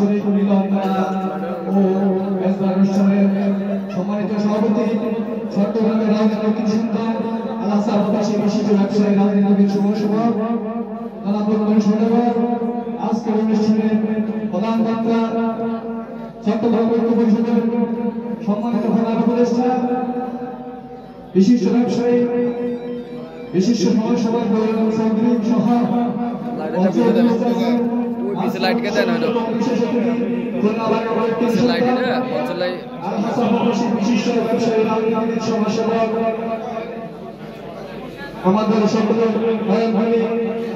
বাৎসরিক মিলন ও অনুষ্ঠানের সম্মানিত সভাপতি চট্টগ্রামের রাজনীতির সন্তান আলাসা প্রবাসী বিশিষ্ট ব্যবসায়ী রাজনীতিবিদ শুভসভা জনাব সদাগর আজকের অনুষ্ঠানের প্রধান বক্তা চট্টগ্রাম ঐক্য পরিষদের সম্মানিত প্রধান উপদেষ্টা বিশিষ্ট ব্যবসায়ী বিশিষ্ট মহাসভার চৌধুরী সহ লাইট কে দেন হলো লাইট না লাইট বিশিষ্ট ব্যবসায়ী রাজনীতিবিদ সমাজসেবক আমাদের সকলের ভাই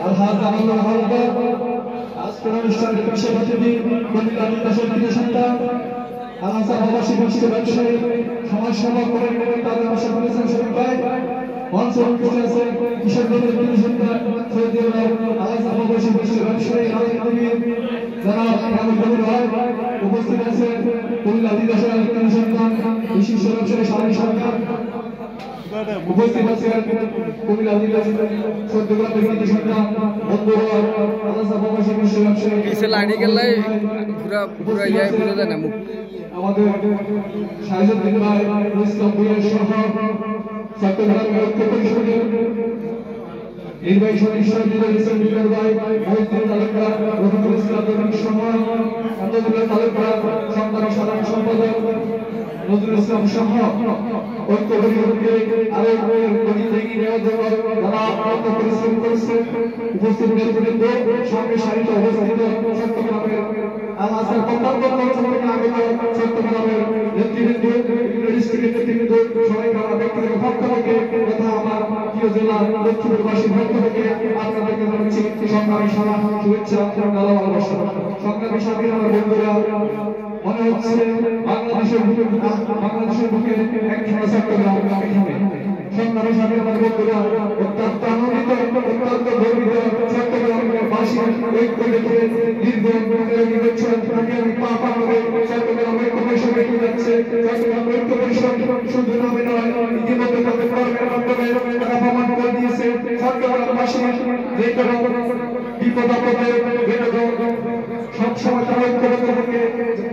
আলহাজ আনোয়ার হালদার আজকের অনুষ্ঠানের বিশেষ অতিথি কল্যাণী দাসের সন্তান আলাসা প্রবাসী বিশিষ্ট ব্যবসায়ী সমাজসেবক করে তাদের আশা করেছেন শরীফ ভাই মঞ্চে আছে কিশোরগঞ্জের তিনি সন্তান সৈয়দ আলাসা প্রবাসী বিশিষ্ট ব্যবসায়ী রাজনীতিবিদ জনাব রামুল ভাই উপস্থিত আছে কল্যাণী দাসের তিনি সন্তান বিশিষ্ট ব্যবসায়ী সামনে সরকার উপস্থিত আছে কুমিল্লা জেলা চট্টগ্রামের কৃতি সন্তান বন্ধুরা আলাসা প্রবাসী বিশিষ্ট ব্যবসায়ী এসে লাইনে গেলে পুরা ইয়ে বুঝা যায় না মুখ আমাদের শাহজাদ্দিন ভাই ইসলাম ভাইয়ের সহ চট্টগ্রাম ঐক্য পরিষদের নির্বাহী সদস্য ইসলাম বিকার ভাই মহিউদ্দিন তালুকদার রফিকুল ইসলাম সহ আব্দুল্লাহ তালুকদার সংগ্রামী সাধারণ সম্পাদক নজরুল ইসলাম সহ ঐক্য পরিষদকে আরো পরিশ্রম করেছে উপস্থিত নেতৃবৃন্দ সঙ্গে সারিত অবস্থিত চট্টগ্রামের আলাসার প্রত্যন্ত অঞ্চল থেকে আগত চট্টগ্রামের নেতৃবৃন্দ ডিস্ট্রিক্টের নেতৃবৃন্দ সবাইকে আমার ব্যক্তিগত পক্ষ থেকে তথা আমার প্রিয় জেলা লক্ষ্মীপুরবাসীর পক্ষ থেকে আপনাদেরকে জানাচ্ছি সংগ্রামী সভা শুভেচ্ছা ভালোবাসা সংগ্রামী সভায় আমার বন্ধুরা মনে হচ্ছে বাংলাদেশের বুকে একখানা চট্টগ্রাম এখানে সংগ্রামী সভায় আমার বন্ধুরা অত্যন্ত আনন্দিত অত্যন্ত গর্বিত চট্টগ্রামবাসী ঐক্য দেখে দীর্ঘ চট্টগ্রাম ঐক্য পরিষদ এগিয়ে যাচ্ছে চট্টগ্রাম ঐক্য পরিষদ শুধু নামে নয় ইতিমধ্যে তাদের কর্মের মাধ্যমে তারা প্রমাণ করে দিয়েছে চট্টগ্রামবাসী যে কোনো বিপদ আপদে সবসময় তারা ঐক্যবদ্ধ থেকে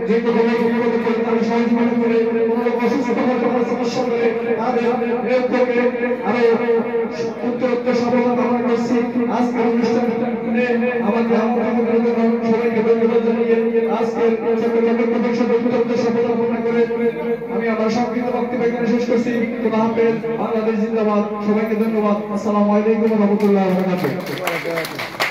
যে কোনো বিপদে পড়ে তারা সহযোগিতা করে কোনো অসুস্থ হলে চিকিৎসা করে তাদের ঐক্যকে আরো উত্তরোত্তর সফলতা কামনা করছি আজকের অনুষ্ঠানে আমাকে সবাইকে ধন্যবাদ জানিয়ে আজকের চট্টগ্রাম ঐক্য পরিষদের উত্তরোত্তর সফলতা কামনা করে আমি আমার সংক্ষিপ্ত বক্তব্য এখানে শেষ করছি খোদা হাফেজ বাংলাদেশ জিন্দাবাদ সবাইকে ধন্যবাদ আসসালামু আলাইকুম ওয়া রাহমাতুল্লাহি ওয়া বারাকাতুহু